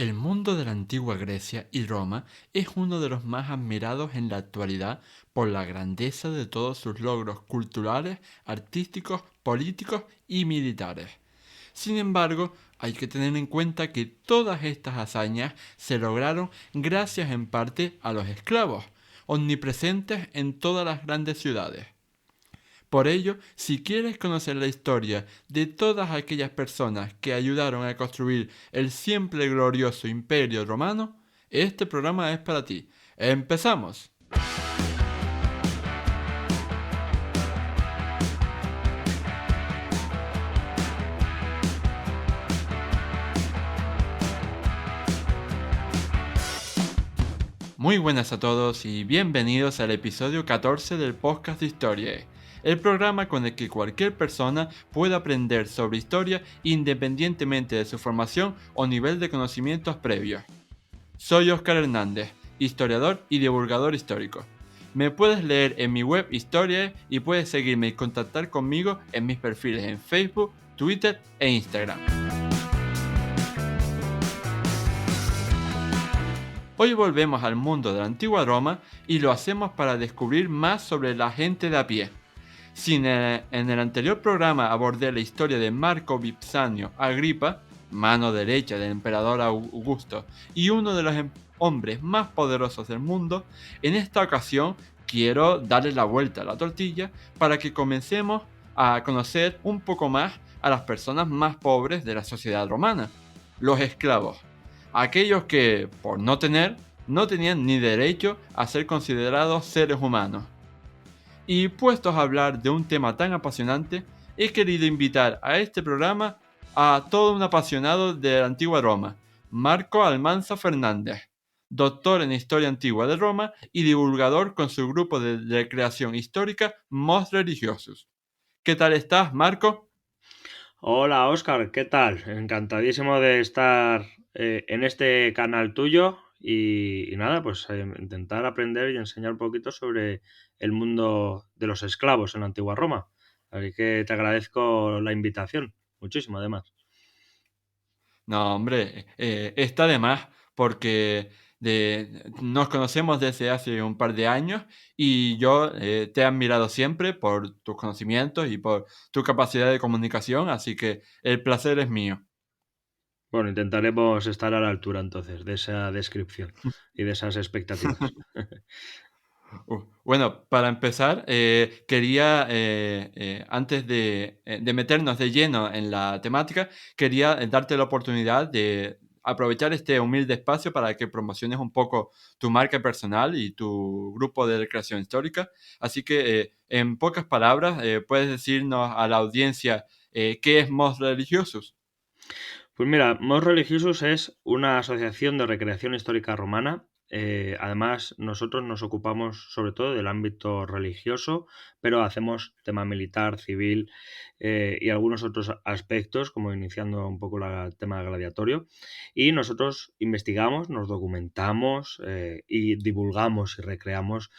El mundo de la antigua Grecia y Roma es uno de los más admirados en la actualidad por la grandeza de todos sus logros culturales, artísticos, políticos y militares. Sin embargo, hay que tener en cuenta que todas estas hazañas se lograron gracias en parte a los esclavos, omnipresentes en todas las grandes ciudades. Por ello, si quieres conocer la historia de todas aquellas personas que ayudaron a construir el siempre glorioso Imperio Romano, este programa es para ti. ¡Empezamos! Muy buenas a todos y bienvenidos al episodio 14 del podcast de Historia, el programa con el que cualquier persona puede aprender sobre historia independientemente de su formación o nivel de conocimientos previos. Soy Óscar Hernández, historiador y divulgador histórico. Me puedes leer en mi web Historia y puedes seguirme y contactar conmigo en mis perfiles en Facebook, Twitter e Instagram. Hoy volvemos al mundo de la antigua Roma y lo hacemos para descubrir más sobre la gente de a pie. Si en el anterior programa abordé la historia de Marco Vipsanio Agripa, mano derecha del emperador Augusto y uno de los hombres más poderosos del mundo, en esta ocasión quiero darle la vuelta a la tortilla para que comencemos a conocer un poco más a las personas más pobres de la sociedad romana, los esclavos, aquellos que, por no tenían ni derecho a ser considerados seres humanos. Y puestos a hablar de un tema tan apasionante, he querido invitar a este programa a todo un apasionado de la antigua Roma, Marco Almanza Fernández, doctor en Historia Antigua de Roma y divulgador con su grupo de recreación histórica Mos Religiosus. ¿Qué tal estás, Marco? Hola Óscar, ¿qué tal? Encantadísimo de estar en este canal tuyo y nada, pues intentar aprender y enseñar un poquito sobre el mundo de los esclavos en la antigua Roma. Así que te agradezco la invitación, muchísimo además. No, hombre, está de más porque nos conocemos desde hace un par de años y yo te he admirado siempre por tus conocimientos y por tu capacidad de comunicación, así que el placer es mío. Bueno, intentaremos estar a la altura entonces de esa descripción y de esas expectativas. Bueno, para empezar, quería, antes de meternos de lleno en la temática, quería darte la oportunidad de aprovechar este humilde espacio para que promociones un poco tu marca personal y tu grupo de recreación histórica. Así que, en pocas palabras, puedes decirnos a la audiencia qué es Mos Religiosus. Pues mira, Mos Religiosus es una asociación de recreación histórica romana. Además, nosotros nos ocupamos sobre todo del ámbito religioso, pero hacemos tema militar, civil y algunos otros aspectos, como iniciando un poco el tema gladiatorio. Y nosotros investigamos, nos documentamos y divulgamos y recreamos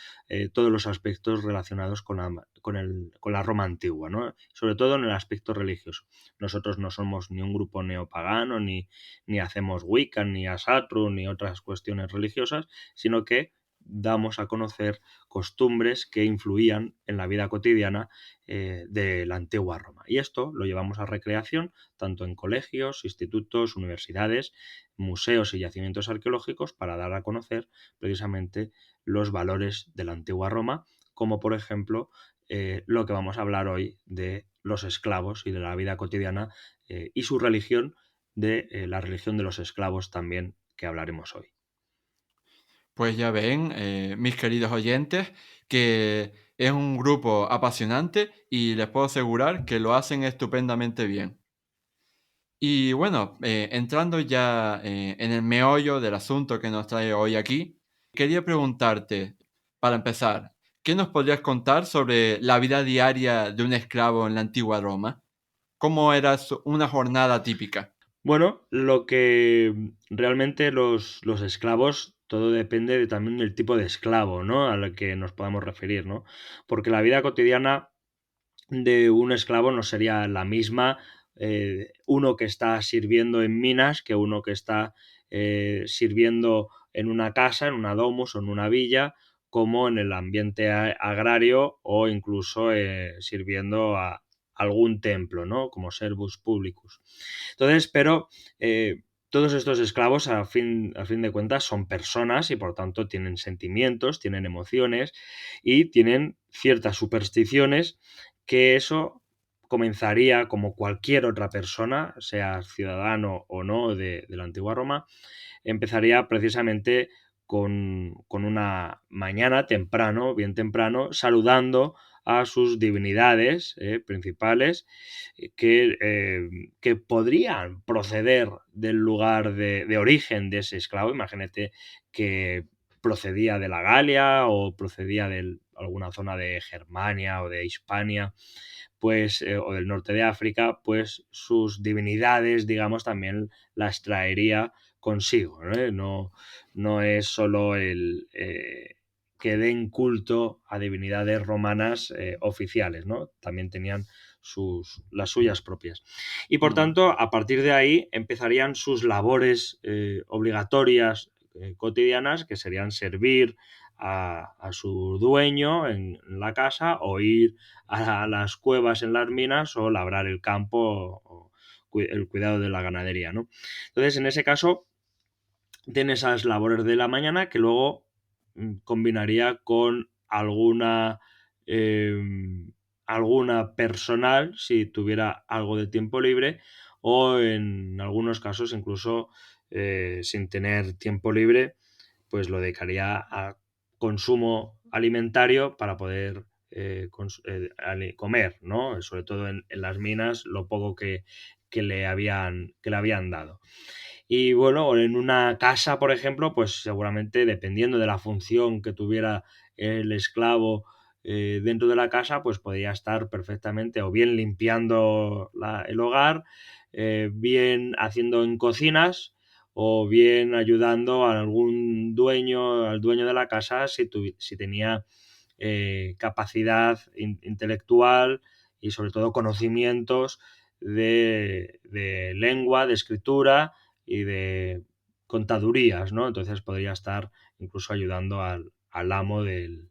todos los aspectos relacionados con la Roma antigua, ¿no? Sobre todo en el aspecto religioso. Nosotros no somos ni un grupo neopagano, ni hacemos Wicca, ni Asatru, ni otras cuestiones religiosas, sino que damos a conocer costumbres que influían en la vida cotidiana de la antigua Roma. Y esto lo llevamos a recreación tanto en colegios, institutos, universidades, museos y yacimientos arqueológicos para dar a conocer precisamente los valores de la antigua Roma, como por ejemplo lo que vamos a hablar hoy de los esclavos y de la vida cotidiana y su religión, de la religión de los esclavos también, que hablaremos hoy. Pues ya ven, mis queridos oyentes, que es un grupo apasionante y les puedo asegurar que lo hacen estupendamente bien. Y bueno, entrando ya en el meollo del asunto que nos trae hoy aquí, quería preguntarte, para empezar, ¿qué nos podrías contar sobre la vida diaria de un esclavo en la antigua Roma? ¿Cómo era una jornada típica? Bueno, lo que realmente los esclavos, todo depende también del tipo de esclavo, ¿no? Al que nos podamos referir, ¿no? Porque la vida cotidiana de un esclavo no sería la misma uno que está sirviendo en minas que uno que está sirviendo en una casa, en una domus o en una villa, como en el ambiente agrario o incluso sirviendo a algún templo, ¿no? Como servus publicus. Entonces, pero todos estos esclavos, a fin de cuentas, son personas y por tanto tienen sentimientos, tienen emociones y tienen ciertas supersticiones que eso comenzaría como cualquier otra persona, sea ciudadano o no de la antigua Roma, empezaría precisamente con una mañana temprano, bien temprano, saludando a sus divinidades principales que podrían proceder del lugar de origen de ese esclavo. Imagínate que procedía de la Galia o procedía de alguna zona de Germania o de Hispania, pues, o del norte de África, pues sus divinidades, digamos, también las traería consigo, ¿no? No es solo que den culto a divinidades romanas oficiales, ¿no? También tenían las suyas propias. Y por Mm. tanto, a partir de ahí empezarían sus labores obligatorias cotidianas, que serían servir a su dueño en la casa o ir a las cuevas en las minas o labrar el campo o el cuidado de la ganadería, ¿no? Entonces, en ese caso, tiene esas labores de la mañana que luego combinaría con alguna personal si tuviera algo de tiempo libre o en algunos casos incluso sin tener tiempo libre pues lo dedicaría a consumo alimentario para poder comer, ¿no? Sobre todo en las minas, lo poco que le habían dado. Y bueno, en una casa, por ejemplo, pues seguramente dependiendo de la función que tuviera el esclavo dentro de la casa, pues podría estar perfectamente o bien limpiando el hogar, bien haciendo en cocinas o bien ayudando a algún dueño, al dueño de la casa si tenía capacidad intelectual y sobre todo conocimientos de lengua, de escritura y de contadurías, ¿no? Entonces podría estar incluso ayudando al amo de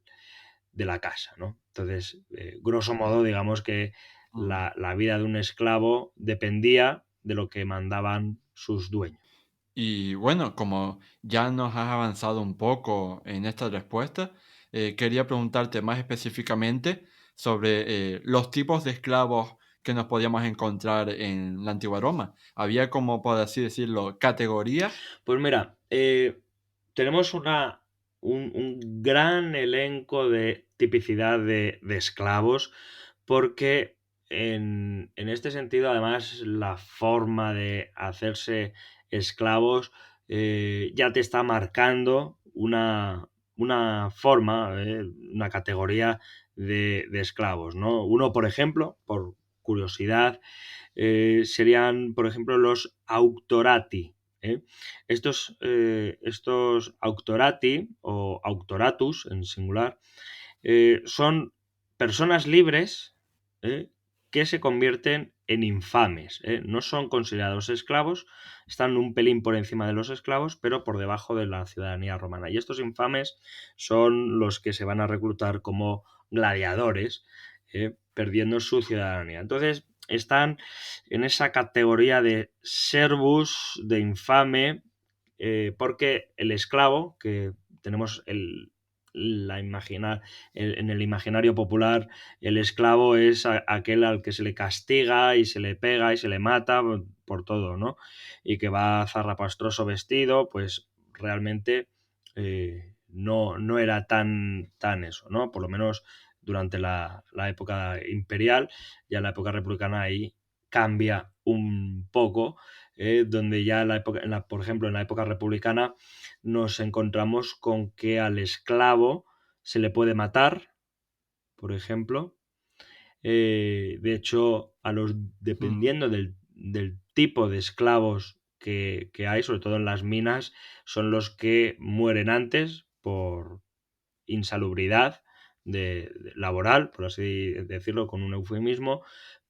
la casa, ¿no? Entonces, grosso modo, digamos que Mm. la vida de un esclavo dependía de lo que mandaban sus dueños. Y bueno, como ya nos has avanzado un poco en esta respuesta, quería preguntarte más específicamente sobre los tipos de esclavos que nos podíamos encontrar en la antigua Roma. Había como, por así decirlo, categorías. Pues mira, tenemos un gran elenco de tipicidad de esclavos, porque en este sentido, además, la forma de hacerse esclavos ya te está marcando una forma, una categoría de esclavos, ¿no? Uno, por ejemplo, por curiosidad, serían, por ejemplo, los auctorati. ¿Eh? Estos auctorati o auctoratus en singular son personas libres ¿eh? que se convierten en infames. No son considerados esclavos, están un pelín por encima de los esclavos, pero por debajo de la ciudadanía romana. Y estos infames son los que se van a reclutar como gladiadores, perdiendo su ciudadanía. Entonces, están en esa categoría de servus, de infame, porque el esclavo, que tenemos en el imaginario popular, el esclavo es aquel al que se le castiga y se le pega y se le mata por todo, ¿no? Y que va zarrapastroso vestido, pues realmente no era tan eso, ¿no? Por lo menos durante la época imperial, ya en la época republicana ahí cambia un poco, donde ya en la época, por ejemplo, en la época republicana nos encontramos con que al esclavo se le puede matar, por ejemplo. De hecho, Mm. dependiendo del tipo de esclavos que hay, sobre todo en las minas, son los que mueren antes por insalubridad laboral, por así decirlo, con un eufemismo,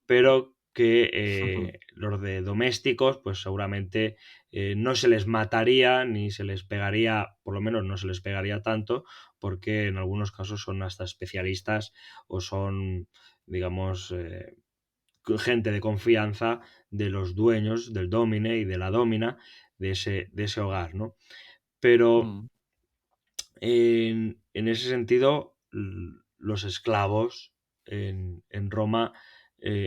pero que los de domésticos, pues seguramente no se les mataría ni se les pegaría, por lo menos no se les pegaría tanto, porque en algunos casos son hasta especialistas o son, digamos, gente de confianza de los dueños, del domine y de la domina de ese hogar, ¿no? Pero Mm, en ese sentido, los esclavos en Roma,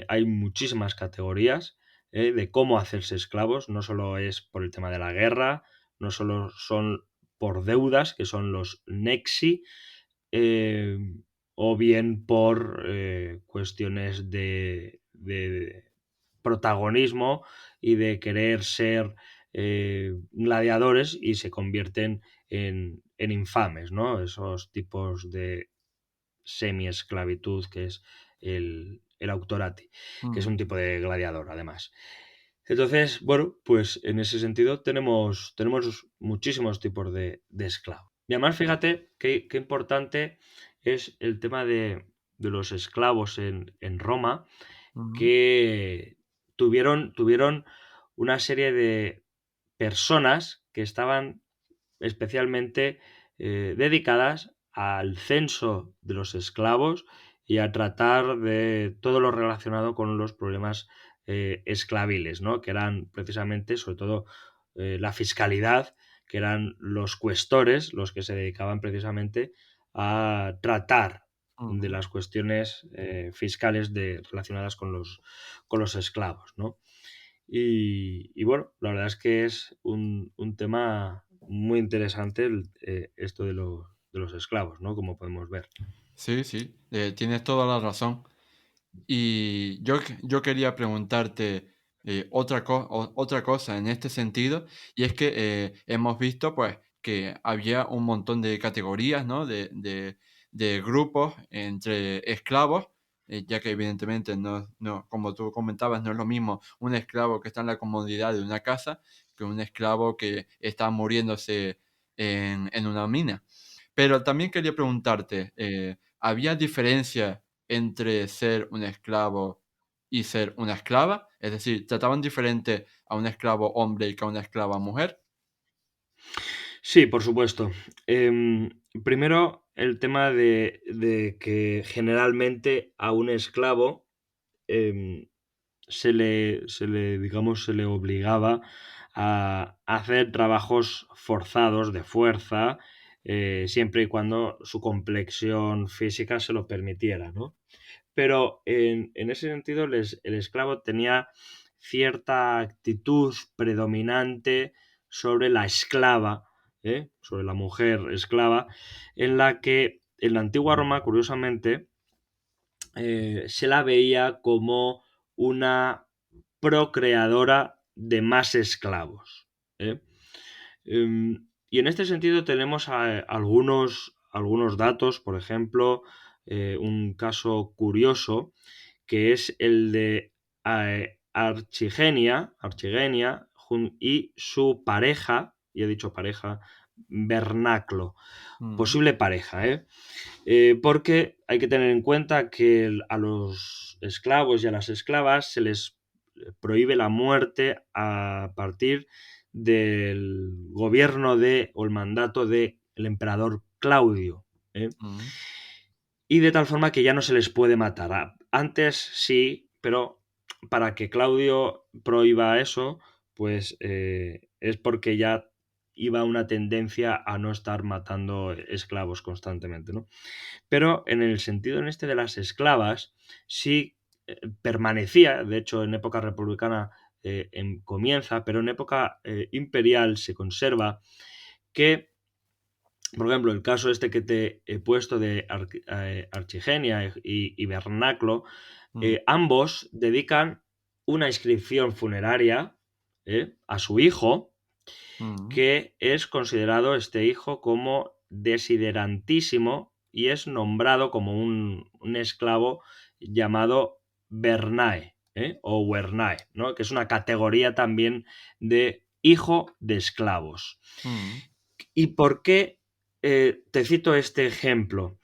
hay muchísimas categorías de cómo hacerse esclavos. No solo es por el tema de la guerra, no solo son por deudas, que son los nexi, eh, o bien por cuestiones de protagonismo y de querer ser gladiadores y se convierten en infames, ¿no? Esos tipos de semi-esclavitud que es el auctorati, que es mm. un tipo de gladiador, además. Entonces, bueno, pues en ese sentido tenemos muchísimos tipos de esclavos. Y además, fíjate qué importante es el tema de los esclavos en Roma, Ujú, que tuvieron una serie de personas que estaban especialmente dedicadas al censo de los esclavos y a tratar de todo lo relacionado con los problemas esclaviles, ¿no? Que eran precisamente, sobre todo, la fiscalidad, que eran los cuestores, los que se dedicaban precisamente a tratar de ujú. las cuestiones fiscales relacionadas con los esclavos, ¿no? Y bueno, la verdad es que es un tema muy interesante esto de los esclavos, ¿no? Como podemos ver. Sí, sí, tienes toda la razón. Y yo quería preguntarte otra cosa en este sentido, y es que hemos visto pues que había un montón de categorías, ¿no? De grupos entre esclavos, ya que evidentemente como tú comentabas, no es lo mismo un esclavo que está en la comodidad de una casa que un esclavo que está muriéndose en una mina. Pero también quería preguntarte, ¿había diferencia entre ser un esclavo y ser una esclava? Es decir, ¿trataban diferente a un esclavo hombre que a una esclava mujer? Sí, por supuesto. Primero, el tema de que generalmente a un esclavo em, digamos, se le obligaba a hacer trabajos forzados de fuerza, siempre y cuando su complexión física se lo permitiera, ¿no? Pero en ese sentido, el esclavo tenía cierta actitud predominante sobre la esclava, sobre la mujer esclava, en la que en la antigua Roma, curiosamente, se la veía como una procreadora de más esclavos. ¿Eh? Y en este sentido tenemos algunos datos, por ejemplo, un caso curioso que es el de Archigenia y su pareja, y he dicho pareja, Vernaclo, Mm, posible pareja, ¿eh? Porque hay que tener en cuenta que a los esclavos y a las esclavas se les prohíbe la muerte a partir del gobierno o el mandato del emperador Claudio. ¿Eh? mm, Y de tal forma que ya no se les puede matar. Antes sí, pero para que Claudio prohíba eso, pues es porque ya iba una tendencia a no estar matando esclavos constantemente, ¿no? Pero en el sentido en este de las esclavas, sí permanecía, de hecho en época republicana comienza, pero en época imperial se conserva que, por ejemplo, el caso este que te he puesto de Archigenia y Vernaclo, mm, ambos dedican una inscripción funeraria a su hijo, mm, que es considerado este hijo como desiderantísimo y es nombrado como un esclavo llamado Bernae, o Wernae, ¿no? Que es una categoría también de hijo de esclavos. mm, ¿Y por qué te cito este ejemplo?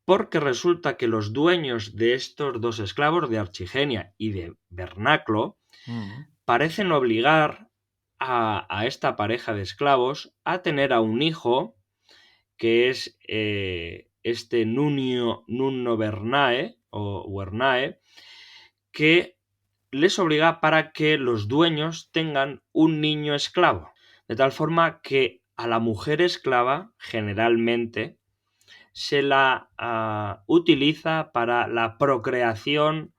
porque resulta que los dueños de estos dos esclavos, de Archigenia y de Bernaclo, parecen obligar a esta pareja de esclavos a tener a un hijo, que es este Nunno Bernae, o Wernae, que les obliga para que los dueños tengan un niño esclavo. De tal forma que a la mujer esclava, generalmente, se la utiliza para la procreación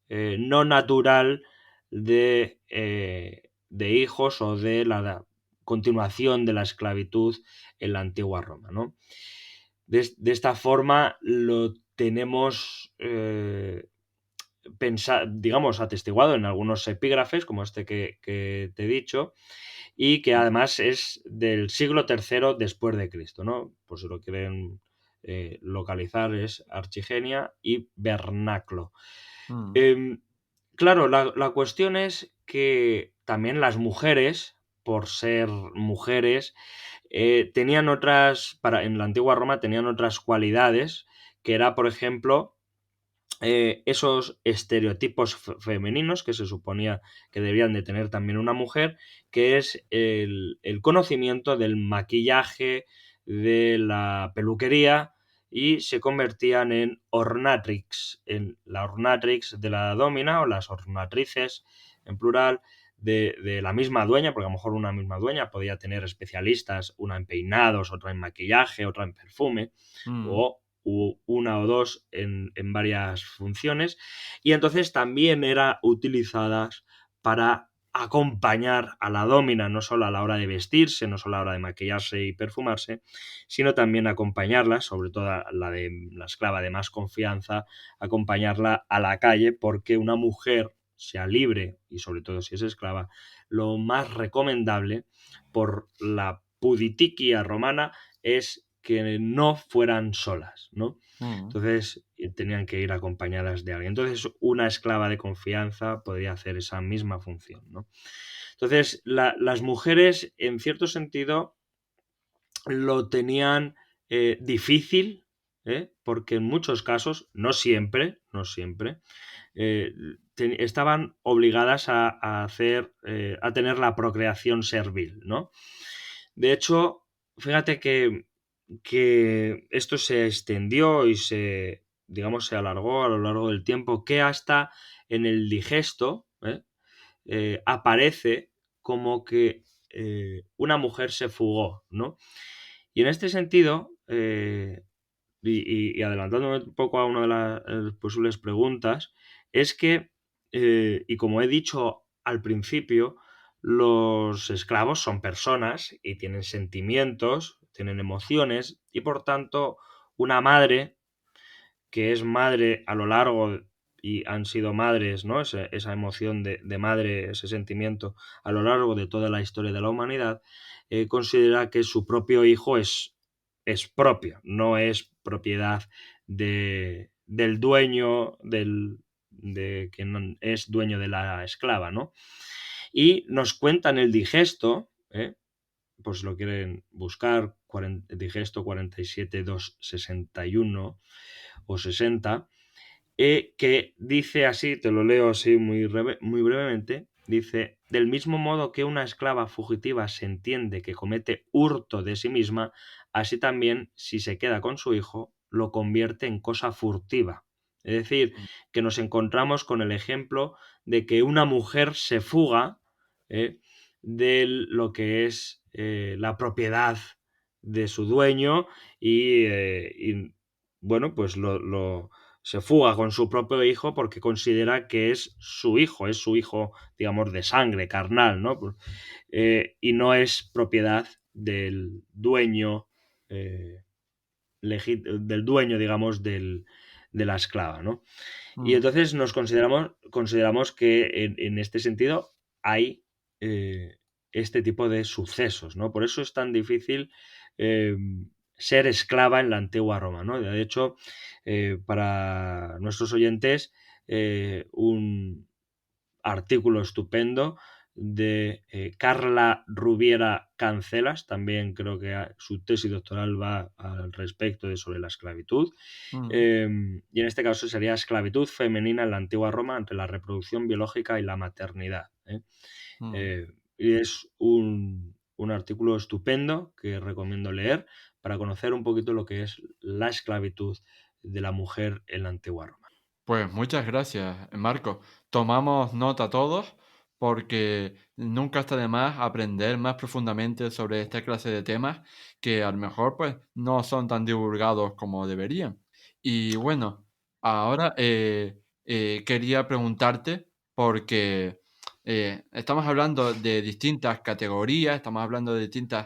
no natural de hijos o de la continuación de la esclavitud en la antigua Roma, ¿no? De esta forma lo tenemos digamos, atestiguado en algunos epígrafes, como este que te he dicho, y que además es del siglo III después de Cristo, ¿no? Por si lo quieren localizar, es Archigenia y Bernaclo. Claro, la cuestión es que también las mujeres, por ser mujeres, tenían otras, en la antigua Roma tenían otras cualidades, que era, por ejemplo, esos estereotipos femeninos que se suponía que debían de tener también una mujer, que es el conocimiento del maquillaje, de la peluquería, y se convertían en ornatrix, en la ornatrix de la domina o las ornatrices en plural de la misma dueña, porque a lo mejor una misma dueña podía tener especialistas, una en peinados, otra en maquillaje, otra en perfume, o una o dos en varias funciones, y entonces también eran utilizadas para acompañar a la domina, no solo a la hora de vestirse, no solo a la hora de maquillarse y perfumarse, sino también acompañarla, sobre todo a la de la esclava de más confianza, acompañarla a la calle, porque una mujer, sea libre y sobre todo si es esclava, lo más recomendable por la puditiquia romana es que no fueran solas, ¿no? Entonces tenían que ir acompañadas de alguien. Entonces una esclava de confianza podría hacer esa misma función, ¿no? Entonces las mujeres, en cierto sentido, lo tenían difícil, porque en muchos casos, no siempre, estaban obligadas a hacer, a tener la procreación servil, ¿no? De hecho, fíjate que esto se extendió y digamos, se alargó a lo largo del tiempo, que hasta en el digesto aparece como que una mujer se fugó, ¿no? Y en este sentido, y adelantándome un poco a una de las posibles preguntas, es que, y como he dicho al principio, los esclavos son personas y tienen sentimientos, tienen emociones, y por tanto una madre que es madre a lo largo y han sido madres, ¿no? Esa emoción de madre, ese sentimiento a lo largo de toda la historia de la humanidad, considera que su propio hijo es propio, no es propiedad del dueño, de quien es dueño de la esclava, ¿no? Y nos cuentan el digesto, pues lo quieren buscar, digesto 47.261 o 60, que dice así, te lo leo así muy brevemente, dice: del mismo modo que una esclava fugitiva se entiende que comete hurto de sí misma, así también, si se queda con su hijo, lo convierte en cosa furtiva. Es decir, que nos encontramos con el ejemplo de que una mujer se fuga de lo que es la propiedad de su dueño y bueno, pues se fuga con su propio hijo porque considera que es su hijo, digamos, de sangre, carnal, ¿no? Y no es propiedad del dueño, del dueño, digamos, de la esclava, ¿no? Y entonces consideramos que en este sentido hay este tipo de sucesos, ¿no? Por eso es tan difícil eh, ser esclava en la antigua Roma, ¿no? De hecho, para nuestros oyentes, un artículo estupendo de Carla Rubiera Cancelas, también creo que su tesis doctoral va al respecto de sobre la esclavitud. Mm, Y en este caso sería esclavitud femenina en la antigua Roma entre la reproducción biológica y la maternidad. mm. Eh, y es un artículo estupendo que recomiendo leer para conocer un poquito lo que es la esclavitud de la mujer en la antigua Roma. Pues muchas gracias, Marco. Tomamos nota todos porque nunca está de más aprender más profundamente sobre esta clase de temas que a lo mejor pues no son tan divulgados como deberían. Y bueno, ahora quería preguntarte porque estamos hablando de distintas categorías, estamos hablando de distintos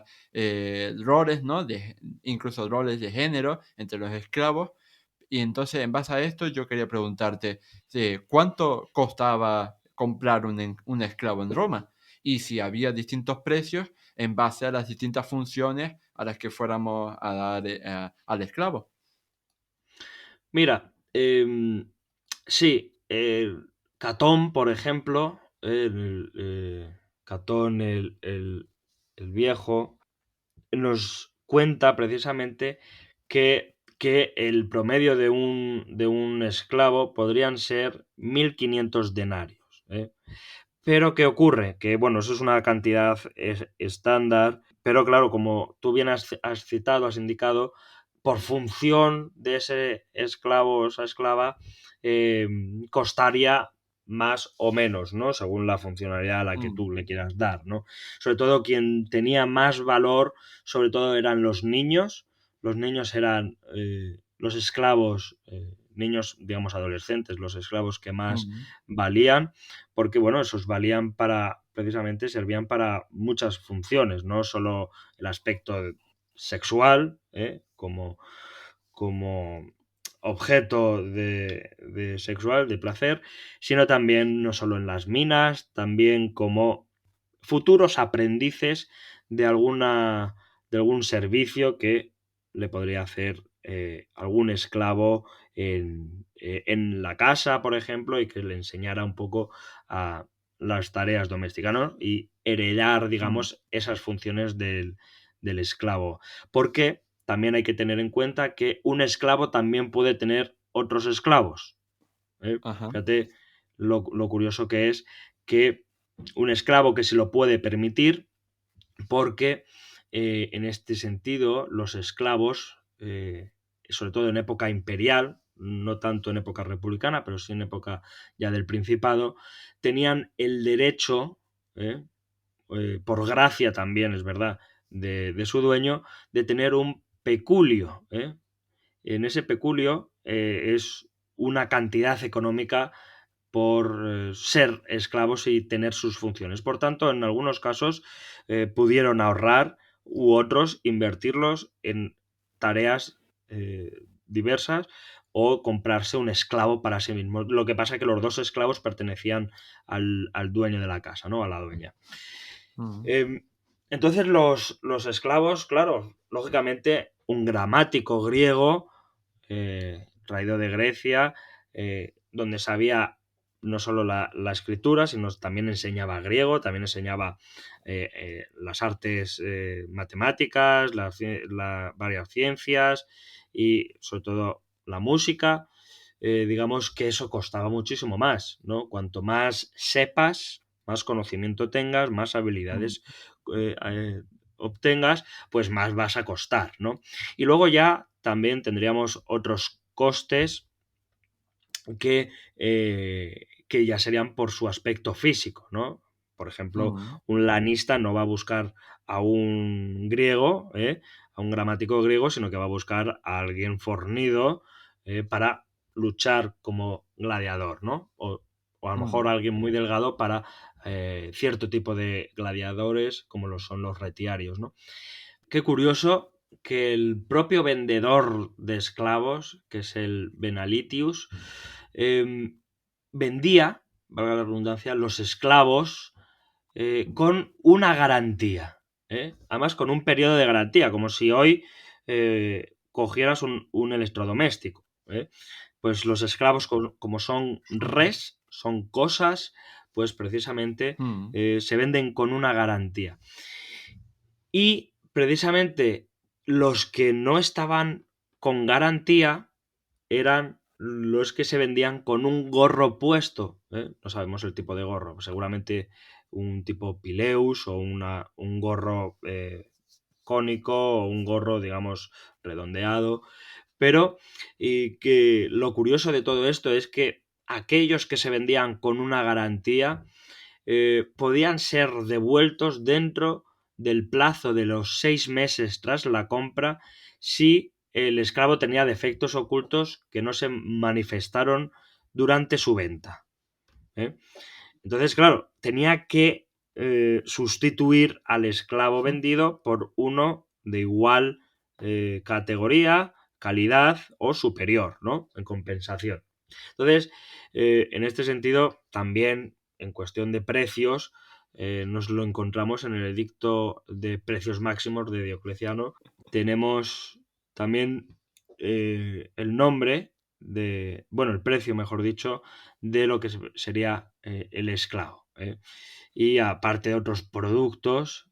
roles, ¿no? Incluso roles de género entre los esclavos. Y entonces, en base a esto, yo quería preguntarte, ¿cuánto costaba comprar un esclavo en Roma? Y si había distintos precios en base a las distintas funciones a las que fuéramos a dar al esclavo. Mira, sí, Catón, por ejemplo, Catón el Viejo, nos cuenta precisamente que el promedio de un esclavo podrían ser 1.500 denarios. Pero ¿qué ocurre? Que bueno, eso es una cantidad estándar, pero claro, como tú bien has citado, has indicado, por función de ese esclavo o esa esclava, eh, costaría más o menos, ¿no? Según la funcionalidad a la que Mm, tú le quieras dar, ¿no? Sobre todo quien tenía más valor, sobre todo eran los niños eran los esclavos, niños, digamos, adolescentes, los esclavos que más mm, valían, porque bueno, esos valían para, precisamente servían para muchas funciones, no solo el aspecto sexual, como objeto de sexual, de placer, sino también no solo en las minas, también como futuros aprendices de alguna de algún servicio que le podría hacer algún esclavo en la casa, por ejemplo, y que le enseñara un poco a las tareas domésticas, ¿no? Y heredar, mm, digamos, esas funciones del esclavo. Porque también hay que tener en cuenta que un esclavo también puede tener otros esclavos. ajá, Fíjate lo curioso que es que un esclavo que se lo puede permitir, porque en este sentido los esclavos, sobre todo en época imperial, no tanto en época republicana, pero sí en época ya del Principado, tenían el derecho, ¿eh? Por gracia también, es verdad, de su dueño, de tener un peculio. En ese peculio es una cantidad económica por ser esclavos y tener sus funciones. Por tanto, en algunos casos pudieron ahorrar u otros invertirlos en tareas diversas o comprarse un esclavo para sí mismo. Lo que pasa es que los dos esclavos pertenecían al dueño de la casa, ¿no? A la dueña. mm, Em, entonces los esclavos, claro, lógicamente un gramático griego traído de Grecia, donde sabía no solo la escritura, sino también enseñaba griego, también enseñaba las artes matemáticas, varias ciencias y sobre todo la música. Digamos que eso costaba muchísimo más, ¿no? Cuanto más sepas, más conocimiento tengas, más mm, habilidades obtengas, pues más vas a costar, ¿no? Y luego ya también tendríamos otros costes que ya serían por su aspecto físico, ¿no? Por ejemplo, mm, un lanista no va a buscar a un griego, a un gramático griego, sino que va a buscar a alguien fornido para luchar como gladiador, ¿no? O a lo mejor mm, alguien muy delgado para cierto tipo de gladiadores, como lo son los retiarios, ¿no? Qué curioso que el propio vendedor de esclavos, que es el Benalitius, em, vendía, valga la redundancia, los esclavos con una garantía. Además, con un periodo de garantía, como si hoy cogieras un electrodoméstico. Pues los esclavos, como son res, son cosas, pues precisamente Mm, se venden con una garantía. Y precisamente los que no estaban con garantía eran los que se vendían con un gorro puesto, ¿eh? No sabemos el tipo de gorro, seguramente un tipo Pileus o un gorro cónico o un gorro, digamos, redondeado. Pero y que lo curioso de todo esto es que aquellos que se vendían con una garantía podían ser devueltos dentro del plazo de los 6 meses tras la compra si el esclavo tenía defectos ocultos que no se manifestaron durante su venta. ¿Eh? Entonces, claro, tenía que sustituir al esclavo ujú, vendido por uno de igual categoría, calidad o superior, ¿no? En compensación. Entonces, en este sentido, también en cuestión de precios, nos lo encontramos en el edicto de precios máximos de Diocleciano. Tenemos también el nombre bueno, el precio, mejor dicho, de lo que sería el esclavo. Y aparte de otros productos,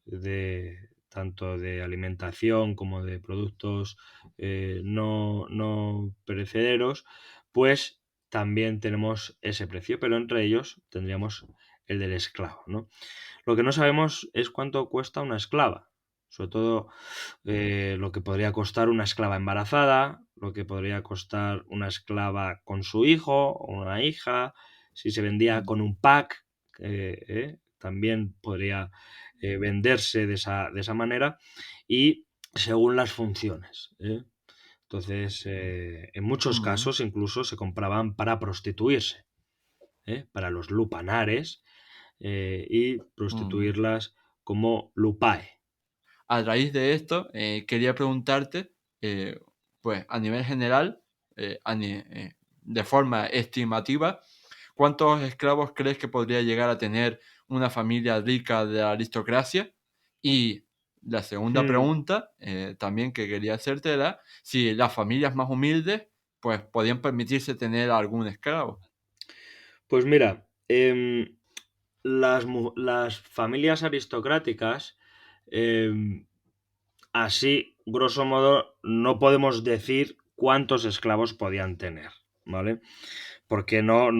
tanto de alimentación como de productos no perecederos, pues también tenemos ese precio, pero entre ellos tendríamos el del esclavo, ¿no? Lo que no sabemos es cuánto cuesta una esclava, sobre todo lo que podría costar una esclava embarazada, lo que podría costar una esclava con su hijo o una hija, si se vendía mm, con un pack, también podría venderse de esa manera y según las funciones. Entonces, en muchos mm, casos incluso se compraban para prostituirse, para los lupanares y mm. prostituirlas como lupae. A raíz de esto, quería preguntarte, eh, pues a nivel general, de forma estimativa, ¿cuántos esclavos crees que podría llegar a tener una familia rica de la aristocracia? Y la segunda Hmm. pregunta, también que quería hacerte era si las familias más humildes, pues podían permitirse tener algún esclavo. Pues mira, las familias aristocráticas, em, así, grosso modo, no podemos decir cuántos esclavos podían tener, ¿vale? Porque no,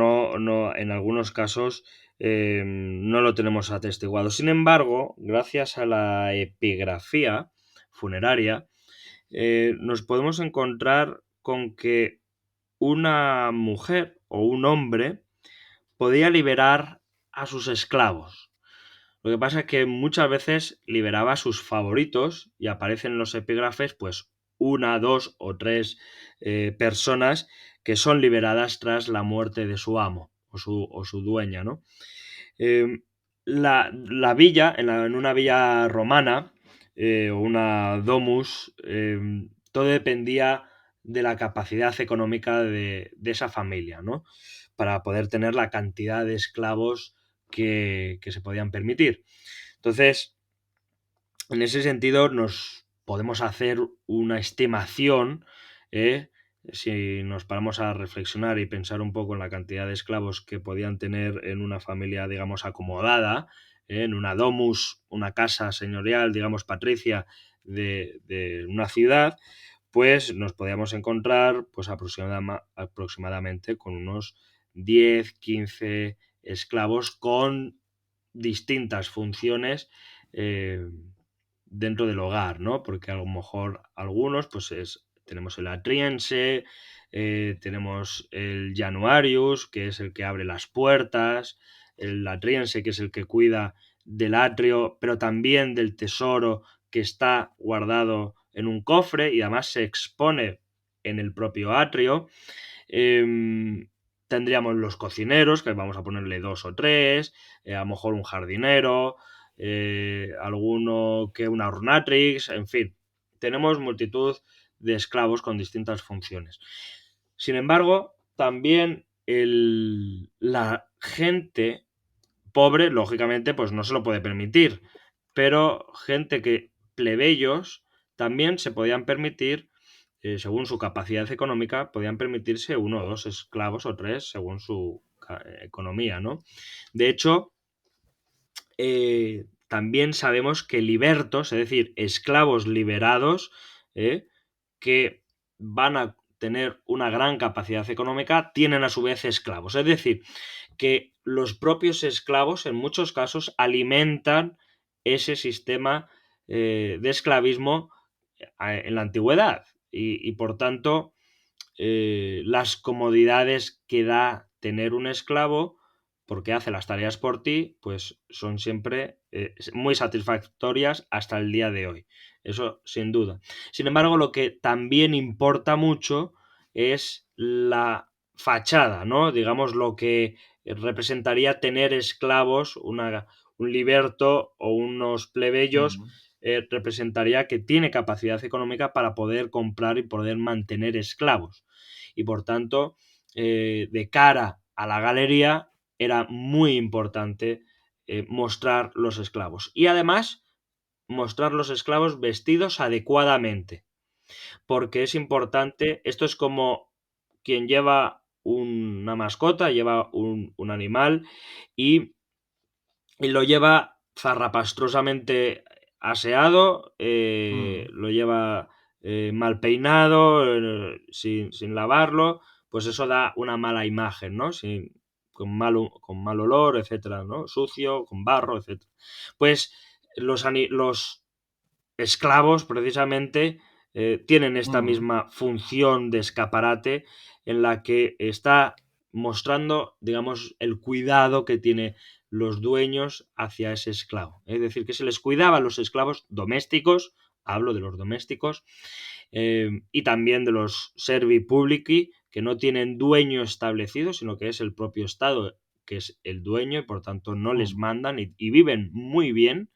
en algunos casos no lo tenemos atestiguado. Sin embargo, gracias a la epigrafía funeraria, nos podemos encontrar con que una mujer o un hombre podía liberar a sus esclavos. Lo que pasa es que muchas veces liberaba a sus favoritos y aparecen en los epígrafes pues una, dos o tres personas que son liberadas tras la muerte de su amo o su dueña, ¿no? Eh, la villa, en una villa romana o una domus, todo dependía de la capacidad económica de esa familia, ¿no? Para poder tener la cantidad de esclavos que se podían permitir. Entonces, en ese sentido, nos podemos hacer una estimación, ¿eh? Si nos paramos a reflexionar y pensar un poco en la cantidad de esclavos que podían tener en una familia, digamos, acomodada, en una domus, una casa señorial, digamos, patricia de una ciudad, pues nos podíamos encontrar pues aproximadamente con unos 10 15 esclavos con distintas funciones eh, dentro del hogar, ¿no? Porque a lo mejor algunos, pues tenemos el atriense, tenemos el januarius, que es el que abre las puertas, el atriense, que es el que cuida del atrio, pero también del tesoro que está guardado en un cofre y además se expone en el propio atrio. Em, Tendríamos los cocineros, que vamos a ponerle dos o tres, a lo mejor un jardinero, alguno que una ornatrix, en fin, tenemos multitud de esclavos con distintas funciones. Sin embargo, también la gente pobre, lógicamente, pues no se lo puede permitir, pero gente que plebeyos también se podían permitir según su capacidad económica, podían permitirse uno o dos esclavos o tres según su economía, ¿no? De hecho, también sabemos que libertos, es decir, esclavos liberados, que van a tener una gran capacidad económica, tienen a su vez esclavos. Es decir, que los propios esclavos en muchos casos alimentan ese sistema de esclavismo en la antigüedad y por tanto las comodidades que da tener un esclavo porque hace las tareas por ti, pues son siempre muy satisfactorias hasta el día de hoy. Eso sin duda. Sin embargo, lo que también importa mucho es la fachada, ¿no? Digamos lo que representaría tener esclavos, un liberto o unos plebeyos, Mm, representaría que tiene capacidad económica para poder comprar y poder mantener esclavos. Y por tanto, de cara a la galería, era muy importante mostrar los esclavos. Y además, mostrar los esclavos vestidos adecuadamente, porque es importante, esto es como quien lleva una mascota, lleva un animal y lo lleva zarrapastrosamente aseado, mm, lo lleva mal peinado, sin lavarlo, pues eso da una mala imagen, ¿no? Con mal olor, etcétera, ¿no? Sucio, con barro, etcétera. Pues los esclavos, precisamente, tienen esta mm, misma función de escaparate en la que está mostrando, digamos, el cuidado que tiene los dueños hacia ese esclavo. Es decir, que se les cuidaba a los esclavos domésticos, hablo de los domésticos, y también de los servi publici, que no tienen dueño establecido, sino que es el propio Estado que es el dueño y por tanto no les mm, mandan y viven muy bien,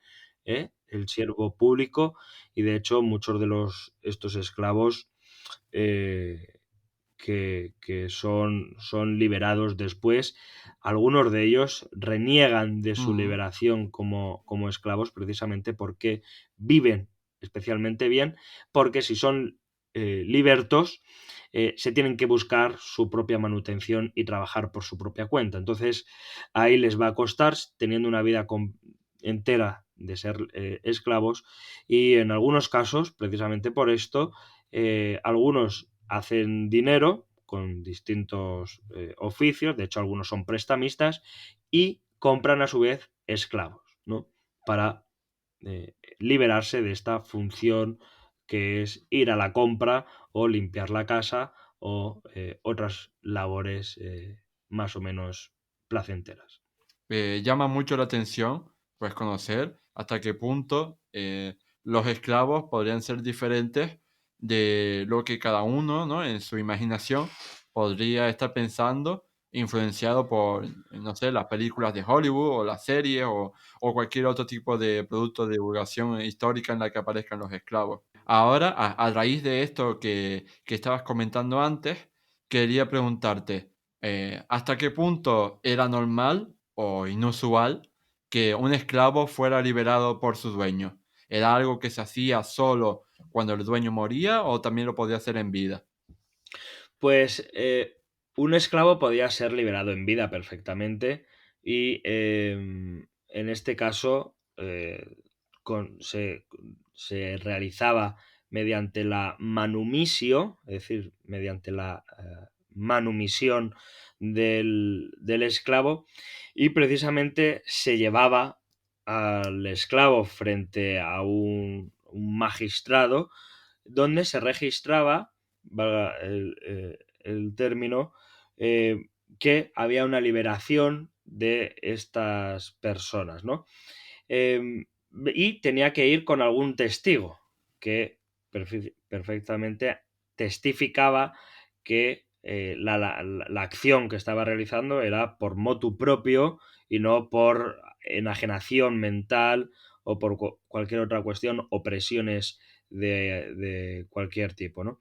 el siervo público, y de hecho muchos de estos esclavos eh, que son liberados después, algunos de ellos reniegan de su mm, liberación como esclavos precisamente porque viven especialmente bien, porque si son libertos, se tienen que buscar su propia manutención y trabajar por su propia cuenta. Entonces, ahí les va a costar, teniendo una vida entera de ser esclavos, y en algunos casos, precisamente por esto, algunos hacen dinero con distintos oficios, de hecho algunos son prestamistas, y compran a su vez esclavos, ¿no? Para liberarse de esta función que es ir a la compra o limpiar la casa o otras labores más o menos placenteras. llama mucho la atención, pues conocer hasta qué punto los esclavos podrían ser diferentes de lo que cada uno, ¿no? En su imaginación podría estar pensando, influenciado por, no sé, las películas de Hollywood o las series o cualquier otro tipo de producto de divulgación histórica en la que aparezcan los esclavos. Ahora, a raíz de esto que estabas comentando antes, quería preguntarte, ¿hasta qué punto era normal o inusual que un esclavo fuera liberado por su dueño? ¿Era algo que se hacía solo cuando el dueño moría o también lo podía hacer en vida? Pues un esclavo podía ser liberado en vida perfectamente y en este caso se realizaba mediante la manumisio, es decir, mediante la manumisión del esclavo, y precisamente se llevaba al esclavo frente a un magistrado donde se registraba, valga el término, que había una liberación de estas personas, ¿no? Em, y tenía que ir con algún testigo que perfectamente testificaba que la acción que estaba realizando era por motu propio y no por enajenación mental o por cualquier otra cuestión o presiones de cualquier tipo, ¿no?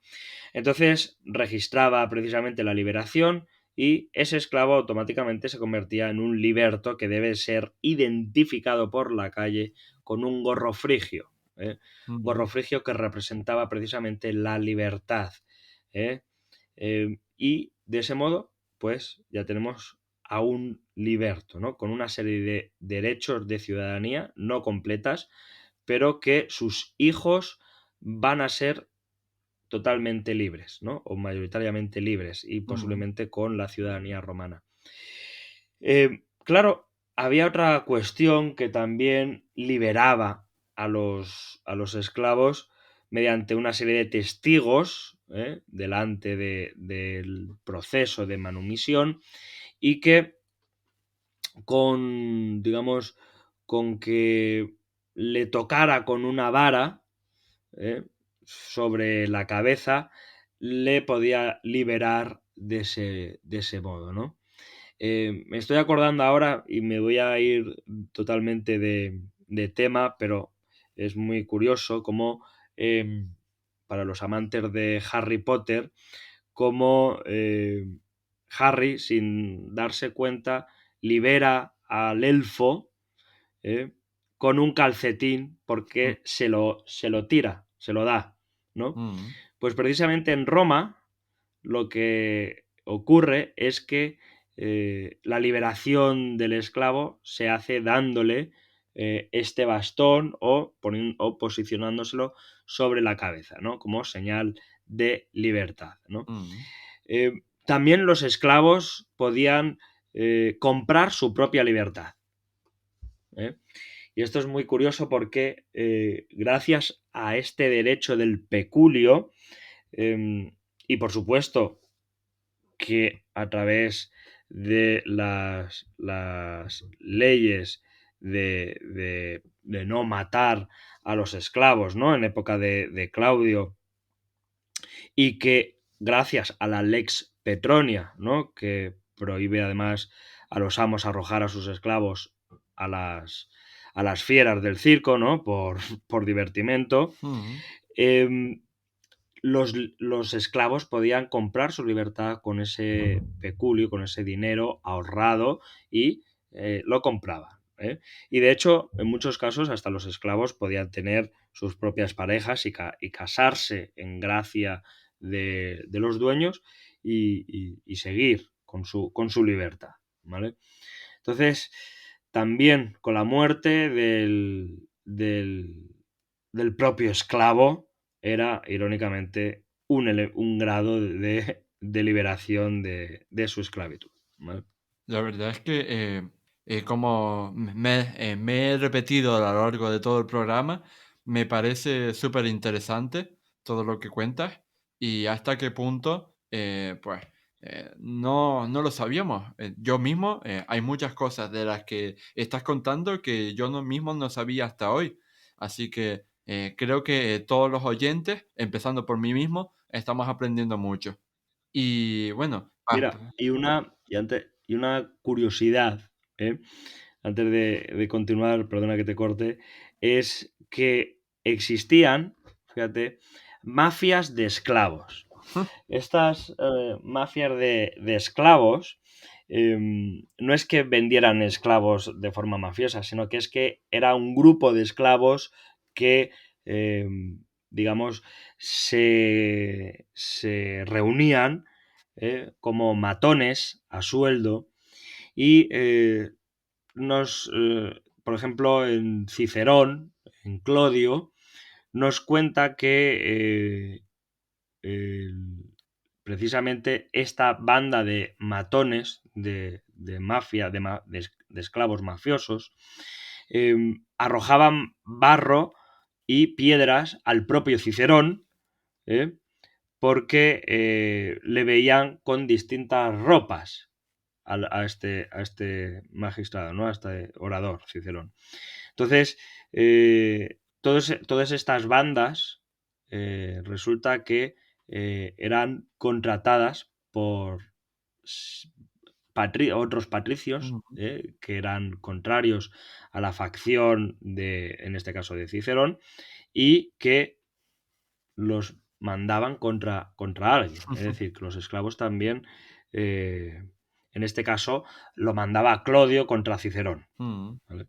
Entonces registraba precisamente la liberación y ese esclavo automáticamente se convertía en un liberto que debe ser identificado por la calle con un gorro frigio, ¿eh? Ujú. Gorro frigio que representaba precisamente la libertad, ¿eh? Y de ese modo, pues ya tenemos a un liberto, ¿no? Con una serie de derechos de ciudadanía no completas, pero que sus hijos van a ser totalmente libres, ¿no? O mayoritariamente libres y Mm, posiblemente con la ciudadanía romana. Claro, había otra cuestión que también liberaba a los esclavos mediante una serie de testigos delante del proceso de manumisión y que con, digamos, con que le tocara con una vara sobre la cabeza, le podía liberar de ese modo, ¿no? Me estoy acordando ahora y me voy a ir totalmente de tema, pero es muy curioso cómo para los amantes de Harry Potter, cómo Harry, sin darse cuenta, libera al elfo ¿eh? Con un calcetín mm, porque se lo tira, se lo da, ¿no? mm, Pues precisamente en Roma lo que ocurre es que la liberación del esclavo se hace dándole este bastón o posicionándoselo sobre la cabeza, ¿no? Como señal de libertad, ¿no? mm. Eh, También los esclavos podían comprar su propia libertad. ¿Eh? Y esto es muy curioso porque gracias a este derecho del peculio, y por supuesto que a través de las leyes de no matar a los esclavos, ¿no? En época de Claudio, y que gracias a la Lex Petronia, ¿no? Que prohíbe además a los amos arrojar a sus esclavos a a las fieras del circo, ¿no? Por divertimento. Mm, eh, los esclavos podían comprar su libertad con ese peculio, con ese dinero ahorrado y lo compraban. ¿Eh? Y de hecho, en muchos casos, hasta los esclavos podían tener sus propias parejas y casarse en gracia de los dueños y seguir con su libertad. ¿Vale? Entonces, también con la muerte del propio esclavo, era irónicamente un grado de liberación de su esclavitud. ¿Vale? La verdad es que, como me he repetido a lo largo de todo el programa, me parece súper interesante todo lo que cuentas y hasta qué punto, pues, no lo sabíamos. Yo mismo, hay muchas cosas de las que estás contando que yo mismo no sabía hasta hoy. Así que creo que todos los oyentes, empezando por mí mismo, estamos aprendiendo mucho. Y bueno, Mira, y una curiosidad, ¿eh? Antes de continuar, perdona que te corte, es que existían, fíjate, mafias de esclavos. Estas mafias de esclavos no es que vendieran esclavos de forma mafiosa, sino que es que era un grupo de esclavos que, digamos, se reunían como matones a sueldo y por ejemplo, en Cicerón, en Clodio, nos cuenta que precisamente esta banda de matones, de mafia, de esclavos mafiosos, arrojaban barro y piedras al propio Cicerón, ¿eh? Porque le veían con distintas ropas a este magistrado, ¿no? A este orador, Cicerón. Entonces, todas estas bandas resulta que eran contratadas por otros patricios mm, que eran contrarios a la facción en este caso, de Cicerón, y que los mandaban contra alguien. Es decir, que los esclavos también, eh, en este caso, lo mandaba Clodio contra Cicerón. mm, ¿Vale?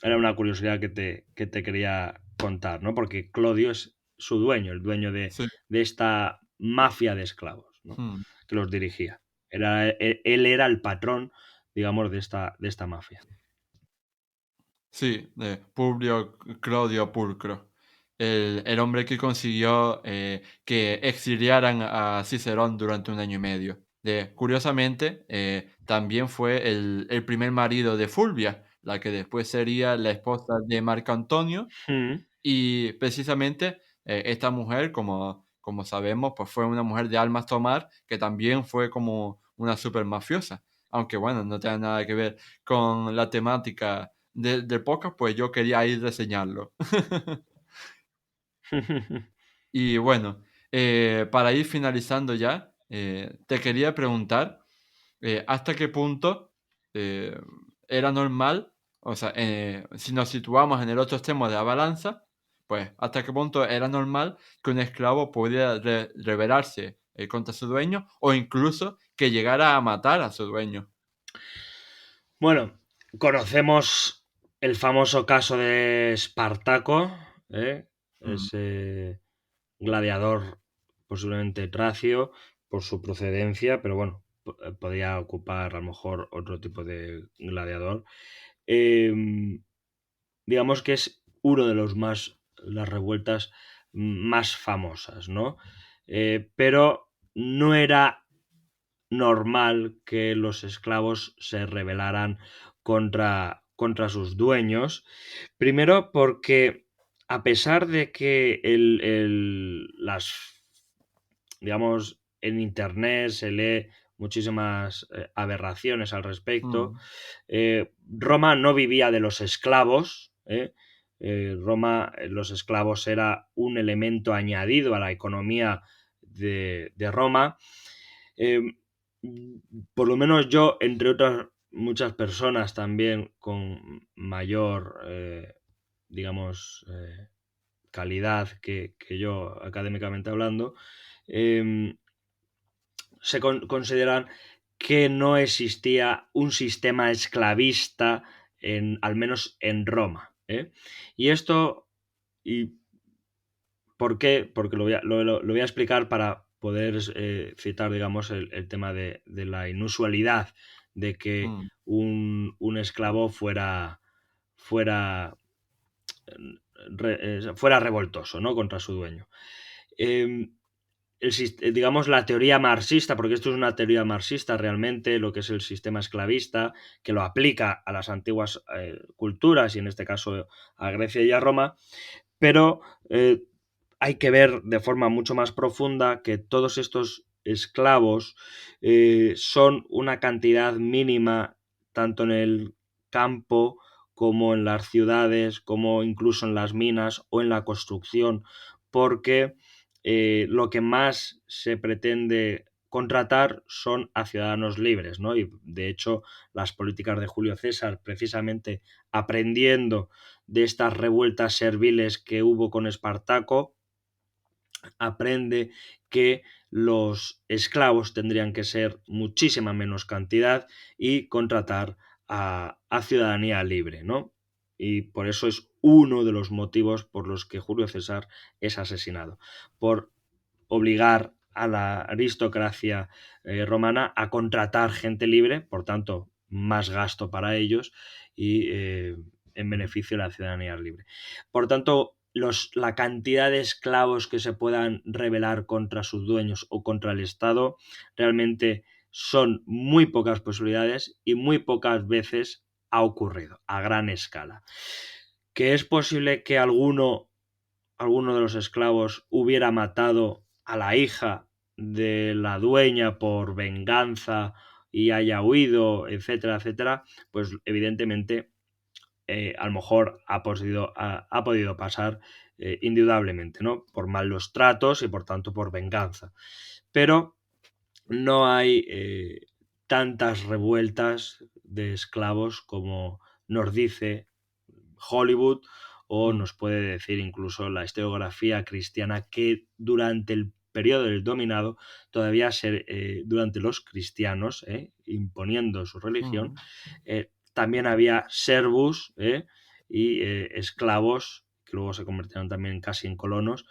Era una curiosidad que te quería contar, ¿no? Porque Clodio es su dueño, el dueño sí. de esta mafia de esclavos, ¿no? Mm. Que los dirigía. Él era el patrón digamos, de esta mafia. Sí, de Publio Clodio Pulcro, el hombre que consiguió que exiliaran a Cicerón durante 1 año y medio. Curiosamente, también fue el primer marido de Fulvia, la que después sería la esposa de Marco Antonio, Mm. y precisamente esta mujer, como sabemos, pues fue una mujer de almas tomar, que también fue como una super mafiosa. Aunque bueno, no tiene nada que ver con la temática del podcast, pues yo quería ir reseñarlo. Y bueno, para ir finalizando ya, te quería preguntar hasta qué punto eh, era normal, o sea, si nos situamos en el otro extremo de la balanza, pues hasta qué punto era normal que un esclavo pudiera rebelarse contra su dueño o incluso que llegara a matar a su dueño. Bueno, conocemos el famoso caso de Espartaco, ¿eh? Mm, Ese gladiador posiblemente tracio por su procedencia, pero bueno, podía ocupar a lo mejor otro tipo de gladiador. Em, digamos que es uno de los más, las revueltas más famosas, ¿no? Pero no era normal que los esclavos se rebelaran contra sus dueños. Primero porque a pesar de que digamos, en Internet se lee muchísimas aberraciones al respecto, mm, Roma no vivía de los esclavos. Roma, los esclavos era un elemento añadido a la economía de Roma. Eh, por lo menos yo, entre otras muchas personas también con mayor, digamos, calidad que yo académicamente hablando, em, consideran que no existía un sistema esclavista, al menos en Roma. Y esto, y ¿por qué? Porque lo voy a explicar para poder citar, digamos, el tema de la inusualidad de que mm, un esclavo fuera, fuera revoltoso, ¿no? Contra su dueño. Em, digamos, la teoría marxista, porque esto es una teoría marxista realmente, lo que es el sistema esclavista, que lo aplica a las antiguas culturas y en este caso a Grecia y a Roma, pero hay que ver de forma mucho más profunda que todos estos esclavos son una cantidad mínima tanto en el campo como en las ciudades, como incluso en las minas o en la construcción, porque lo que más se pretende contratar son a ciudadanos libres, ¿no? Y de hecho, las políticas de Julio César, precisamente aprendiendo de estas revueltas serviles que hubo con Espartaco, aprende que los esclavos tendrían que ser muchísima menos cantidad y contratar a ciudadanía libre, ¿no? Y por eso es uno de los motivos por los que Julio César es asesinado, por obligar a la aristocracia romana a contratar gente libre, por tanto, más gasto para ellos y en beneficio de la ciudadanía libre. Por tanto, la cantidad de esclavos que se puedan rebelar contra sus dueños o contra el Estado realmente son muy pocas posibilidades y muy pocas veces ha ocurrido a gran escala. ¿Que es posible que alguno de los esclavos hubiera matado a la hija de la dueña por venganza y haya huido, etcétera, etcétera? Pues evidentemente a lo mejor ha podido pasar indudablemente, ¿no? Por malos tratos y por tanto por venganza. Pero no hay tantas revueltas de esclavos como nos dice Hollywood o mm, nos puede decir incluso la historiografía cristiana que durante el periodo del dominado, todavía durante los cristianos, imponiendo su religión, mm, también había servus y esclavos, que luego se convirtieron también casi en colonos,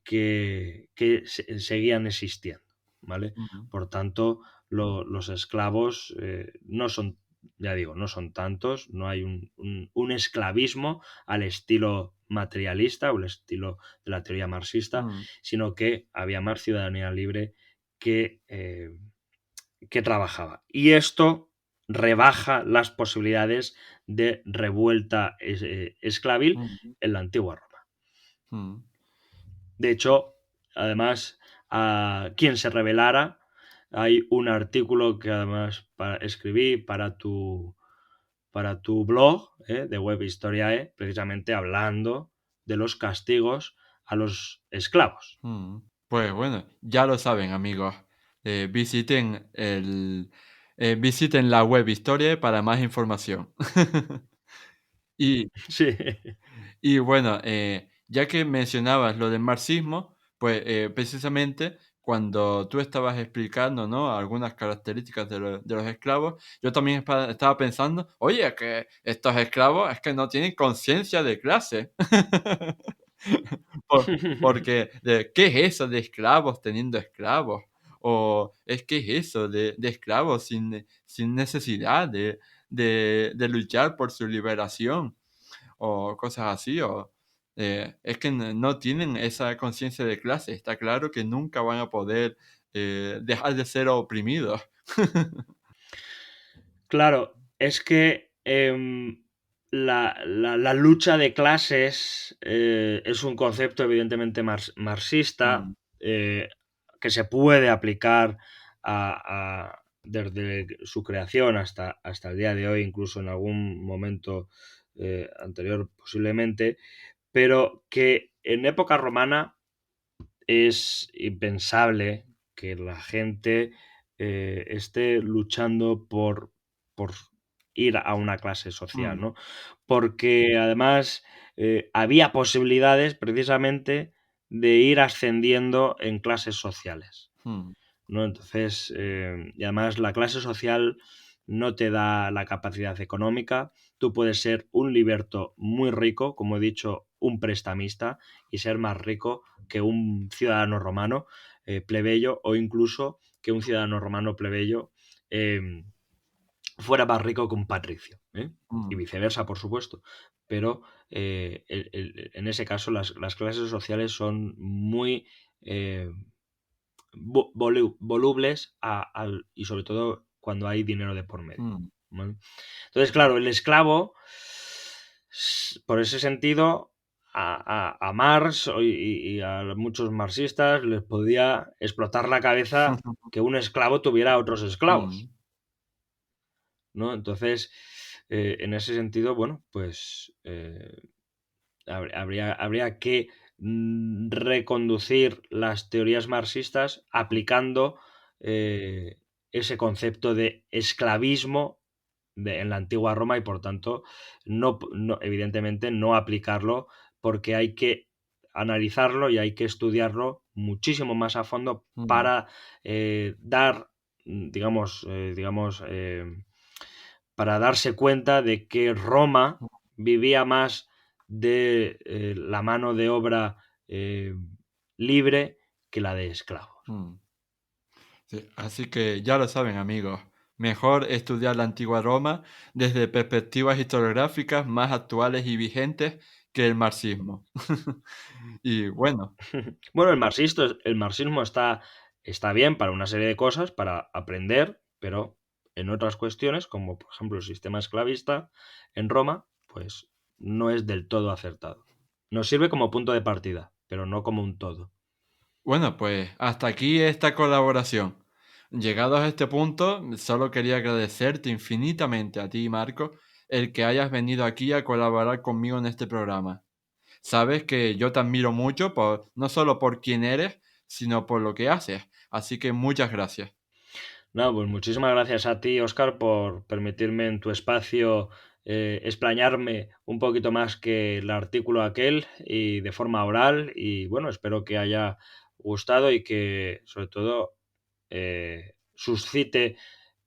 que seguían existiendo, ¿vale? mm. Por tanto, los esclavos no son ya digo, no son tantos, no hay un esclavismo al estilo materialista o el estilo de la teoría marxista, Mm, sino que había más ciudadanía libre que trabajaba. Y esto rebaja las posibilidades de revuelta esclavil mm, en la antigua Roma. mm, De hecho, además, a quien se rebelara, hay un artículo que además escribí para tu blog de Web Historiae, precisamente hablando de los castigos a los esclavos. mm. Pues bueno, ya lo saben, amigos. Visiten la web Historia para más información. Y Sí. Y bueno, ya que mencionabas lo del marxismo, pues precisamente cuando tú estabas explicando, ¿no?, algunas características de los esclavos, yo también estaba pensando, oye, que estos esclavos es que no tienen conciencia de clase. Porque, ¿qué es eso de esclavos teniendo esclavos? O es que es eso de esclavos sin necesidad de luchar por su liberación o cosas así, o es que no tienen esa conciencia de clase. Está claro que nunca van a poder dejar de ser oprimidos. Claro, es que la lucha de clases es un concepto evidentemente marxista Mm, eh, que se puede aplicar desde su creación hasta el día de hoy, incluso en algún momento anterior posiblemente, pero que en época romana es impensable que la gente esté luchando por ir a una clase social, mm, ¿no? Porque además había posibilidades precisamente de ir ascendiendo en clases sociales. mm, ¿No? Entonces, y además la clase social no te da la capacidad económica. Tú puedes ser un liberto muy rico, como he dicho, un prestamista, y ser más rico que un ciudadano romano plebeyo, o incluso que un ciudadano romano plebeyo eh, fuera más rico que un patricio. Y mm, viceversa, por supuesto. Pero en ese caso las clases sociales son muy eh, volubles y sobre todo cuando hay dinero de por medio. mm, ¿Vale? Entonces, claro, el esclavo, por ese sentido, a Marx y a muchos marxistas les podía explotar la cabeza que un esclavo tuviera a otros esclavos, mm, ¿no? Entonces, en ese sentido, bueno, pues habría que reconducir las teorías marxistas aplicando eh, ese concepto de esclavismo en la antigua Roma y por tanto evidentemente no aplicarlo porque hay que analizarlo y hay que estudiarlo muchísimo más a fondo mm, para dar, digamos, para darse cuenta de que Roma vivía más de la mano de obra libre que la de esclavos. mm. Sí, así que ya lo saben, amigos. Mejor estudiar la antigua Roma desde perspectivas historiográficas más actuales y vigentes que el marxismo. Y bueno, Bueno, el marxismo está bien para una serie de cosas, para aprender, pero en otras cuestiones, como por ejemplo el sistema esclavista en Roma, pues no es del todo acertado. Nos sirve como punto de partida, pero no como un todo. bueno, pues hasta aquí esta colaboración. Llegados a este punto, solo quería agradecerte infinitamente a ti, Marco, el que hayas venido aquí a colaborar conmigo en este programa. Sabes que yo te admiro mucho, no solo por quién eres, sino por lo que haces. Así que muchas gracias. No, pues muchísimas gracias a ti, Oscar, por permitirme en tu espacio explayarme un poquito más que el artículo aquel y de forma oral. Y bueno, espero que haya gustado y que sobre todo suscite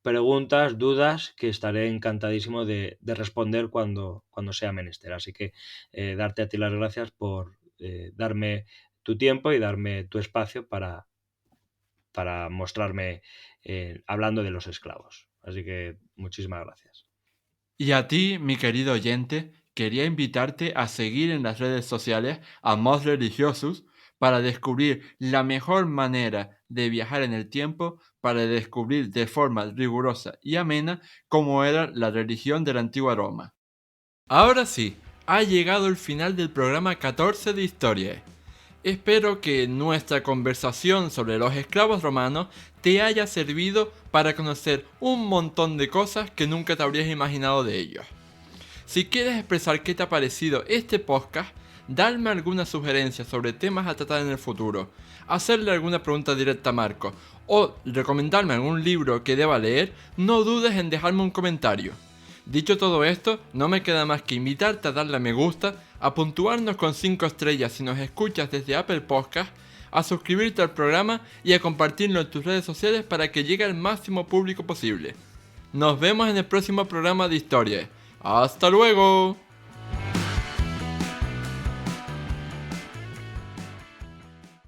preguntas, dudas que estaré encantadísimo de responder cuando sea menester. Así que darte a ti las gracias por darme tu tiempo y darme tu espacio para mostrarme hablando de los esclavos. Así que muchísimas gracias. Y a ti, mi querido oyente, quería invitarte a seguir en las redes sociales a Mods Religiosos para descubrir la mejor manera de viajar en el tiempo, para descubrir de forma rigurosa y amena cómo era la religión de la antigua Roma. Ahora sí, ha llegado el final del programa 14 de Historia. Espero que nuestra conversación sobre los esclavos romanos te haya servido para conocer un montón de cosas que nunca te habrías imaginado de ellos. Si quieres expresar qué te ha parecido este podcast, darme alguna sugerencia sobre temas a tratar en el futuro, hacerle alguna pregunta directa a Marco o recomendarme algún libro que deba leer, no dudes en dejarme un comentario. Dicho todo esto, no me queda más que invitarte a darle a me gusta, a puntuarnos con 5 estrellas si nos escuchas desde Apple Podcast, a suscribirte al programa y a compartirlo en tus redes sociales para que llegue al máximo público posible. Nos vemos en el próximo programa de Historia. ¡Hasta luego!